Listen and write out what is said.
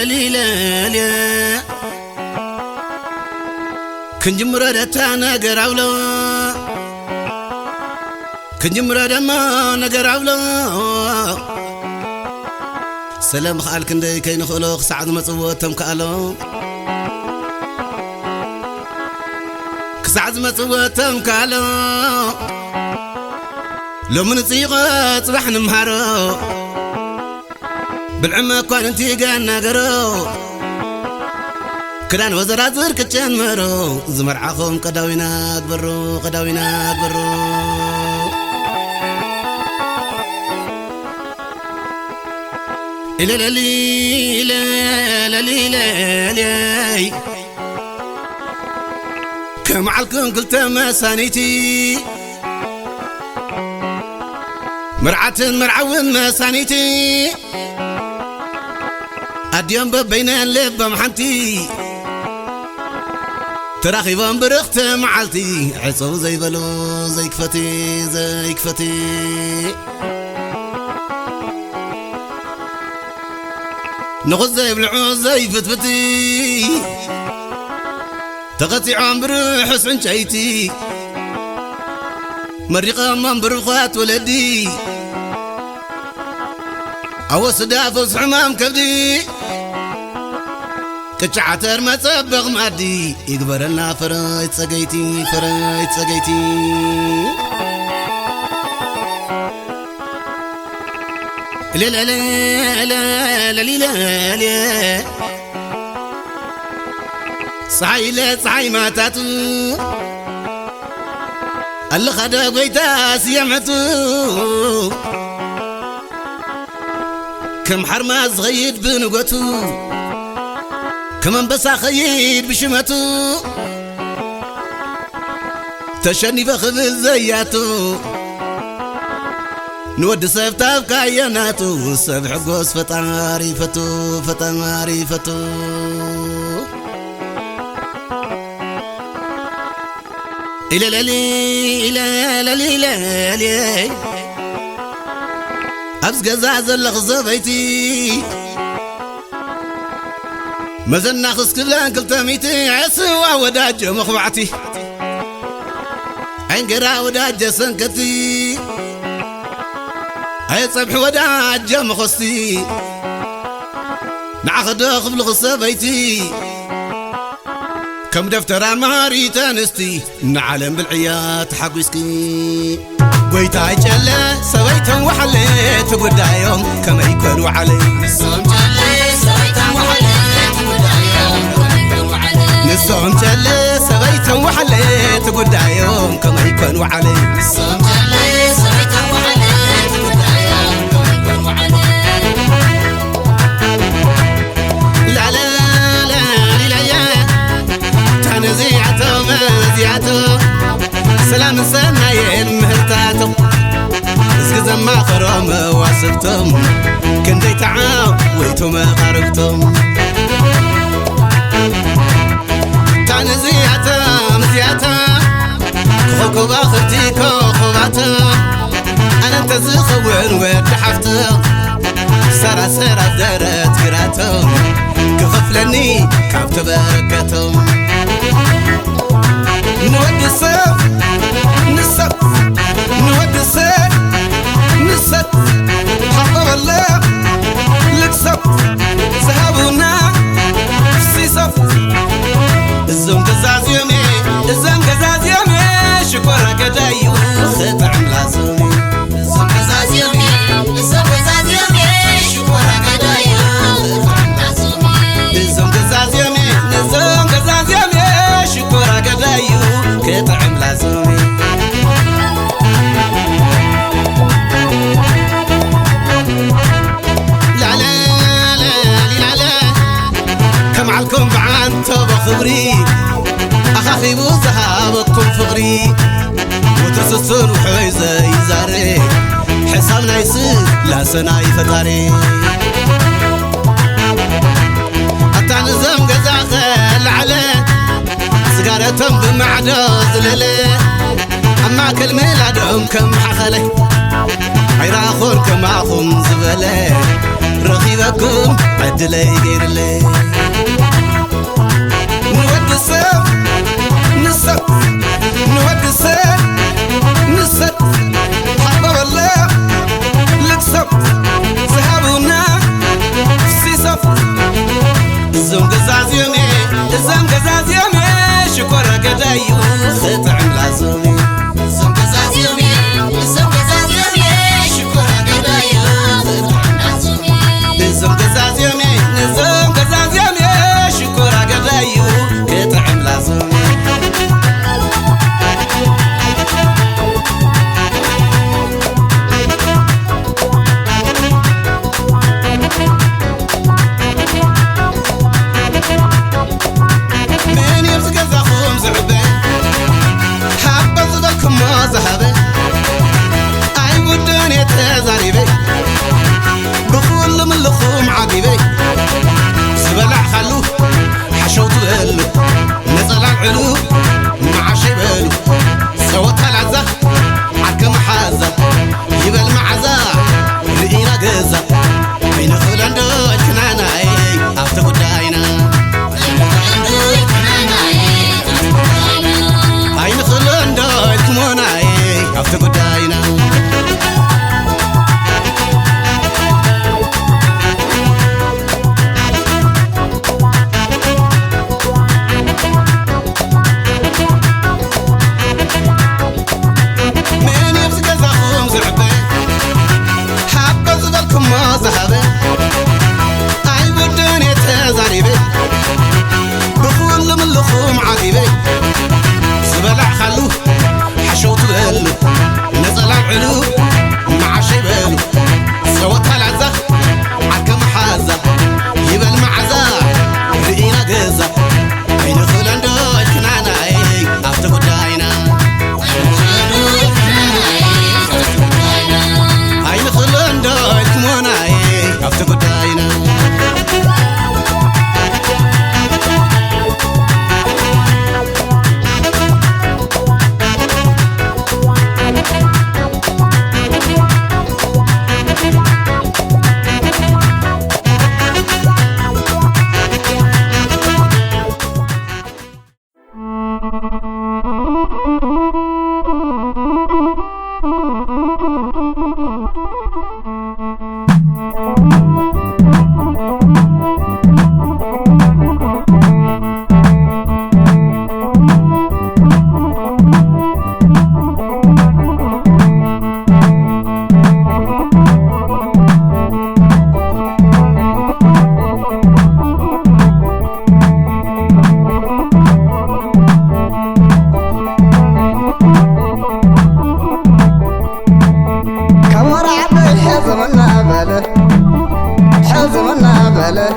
لا كنجمرة دتانا قراولو كنجمرة دما نقراولو سلام خالك كندي كاين خلق سعد مصوتهم كالو كسعد مصوتهم كالو لو من صيغه صباح نمهرو بالعمى كون انتي قانا قرو كدان وزرات زر كتشان مرو زمر عخوم قداوينات برو قداوينات برو إلا للي لا للي لا كم عالكم قلت ما سانيتي مرعة مرعون ما سانيتي أديم بين اللب محنتي تراخي برخت معلتي عصو زي بلو زي كفتي زي كفتي نغز زي بلعو زي فتفتي تغطي عمر حسن شيتي مريقة من برخات ولدي أوس دافوس حمام كبدي كتشعتر ما تسبغ مادي يقبر لنا فرايت سقيتي فرايت سقيتي لا لا لا لا لا لا لا صحي لا صحي ما تاتو اللي خدا بيتا سيمعتو كم حرمة صغيد بنقوتو كمان بس خيد بشمتو تشني بخبل زياتو نود سبتا بكايناتو سبح قوس فتاري فتو فتاري فتو إلا للي إلا للي لا لي أبس قزاز اللغزة بيتي مزنا خس كلان كل تميتي عسوا وداج مخبعتي عين قرا وداج سنكتي هاي صبح وداج مخستي نعخد خبل خصة بيتي كم دفتر ماري تنستي نعلم بالعيات حقوسكي ويتاي جلا سويتهم وحليت قدايهم كما يكونوا علي نسهم جلا سويتهم وحليت قدايهم كما يكونوا علي نسهم جلا سويتهم وحليت قدايهم كما يكونوا علي نسهم جلا سويتهم وحليت قدايهم كما يكونوا علي لا لا لا لا يا تنزيعته مزيعته سلام سنايل مهرتاتم اسكزم ما خرام واسبتم كندي تعاو ويتم قربتم تنزيعته مزيعته خوكو اختي كوخواته انا انت زخون ود حفته سرا سرا درت قراتهم كففلني كعبت بركتهم نود الصف نصف نود الصف نصف حق والله لك صف سحبونا في صف الزم قزاز يومي الزم قزاز يومي شكرا قدايو خطع ملازمي الزم قزاز يومي الزم قزاز يومي شكرا قدايو خطع ملازمي الزم قزاز يومي الزم قزاز يومي شكرا قدايو خطع ملازمي لا لا لا لا كم علكم بعان توبة خبري أخافي بوزهابكم فقري وترسسون وحويزة يزاري حسابنا يصير لا سنا يفتاري حتى نزم قزاخل عليه سقارتهم بمعدوز للي أما كل ميلادهم كم حخلي عيراخون كم أخون زبلي رخيبكم أدلي غير لي نود السب نسب نود السب نسب حبة والله لكسب سحبونا سيسب زم قزاز يومي زم قزاز يومي شكرا قدايو خطع لازمي زم قزاز يومي زم قزاز يومي شكرا قدايو خطع لازمي زم قزاز يومي زم قزاز يومي شكرا قدايو خطع لازمي ذهبي أي بدون يتزاربي بخول من لخوم عقبي سبلع خلو حشوت له نزل العلو مع شبلو سوت العزة حكم حازة يبل معزة رئينا قزة بين خلندو كنانا أفتقد داينا أين خلندو كمونا أفتقد داينا من يبزق زخوم زعبي حبة زبالكم ما زهبي أي بدون يتزاربي بخول من لخوم عقبي سبلع خلو حشوت له نزل العلو مع شبلو سوت العزة حكم حازة يبل معزة رئينا قزة أين خلندو كنانا أفتقد داينا أين خلندو كمونا أفتقد داينا حزمنا بله